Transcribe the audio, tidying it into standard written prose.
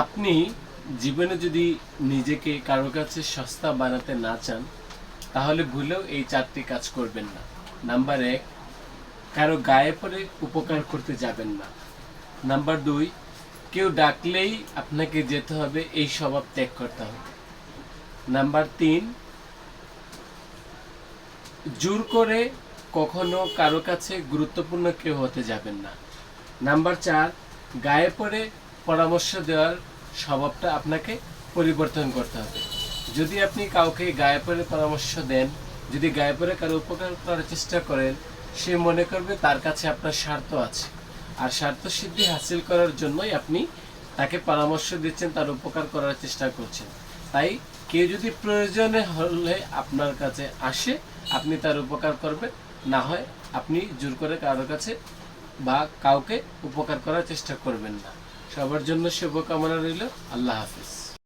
আপনি জীবনে যদি নিজেকে কারো কাছে সস্তা বানাতে না চান, তাহলে ভুলেও এই 4টি কাজ করবেন না। নাম্বার 1, কারো গায়ে পড়ে উপকার করতে যাবেন না। নাম্বার 2, কেউ ডাকলেই আপনাকে যেতে হবে, এই স্বভাব ত্যাগ করতে হবে। নাম্বার 3, জোর করে কখনো কারো কাছে গুরুত্বপূর্ণ কেউ হতে যাবেন না। নাম্বার 4, গায়ে পড়ে পরামর্শ দেওয়ার স্বভাবটা আপনাকে পরিবর্তন করতে হবে। যদি আপনি কাউকে গায়ে পড়ে পরামর্শ দেন, যদি গায়ে পড়ে কারো উপকার করার চেষ্টা করেন, সে মনে করবে তার কাছে আপনার স্বার্থ আছে, আর স্বার্থ সিদ্ধি হাসিল করার জন্যই আপনি তাকে পরামর্শ দিচ্ছেন, তার উপকার করার চেষ্টা করছেন। তাই কেউ যদি প্রয়োজনে হলে আপনার কাছে আসে, আপনি তার উপকার করবেন, না হয় আপনি জোর করে কারোর কাছে বা কাউকে উপকার করার চেষ্টা করবেন না। সবার জন্য শুভকামনা রইল। আল্লাহ হাফিজ।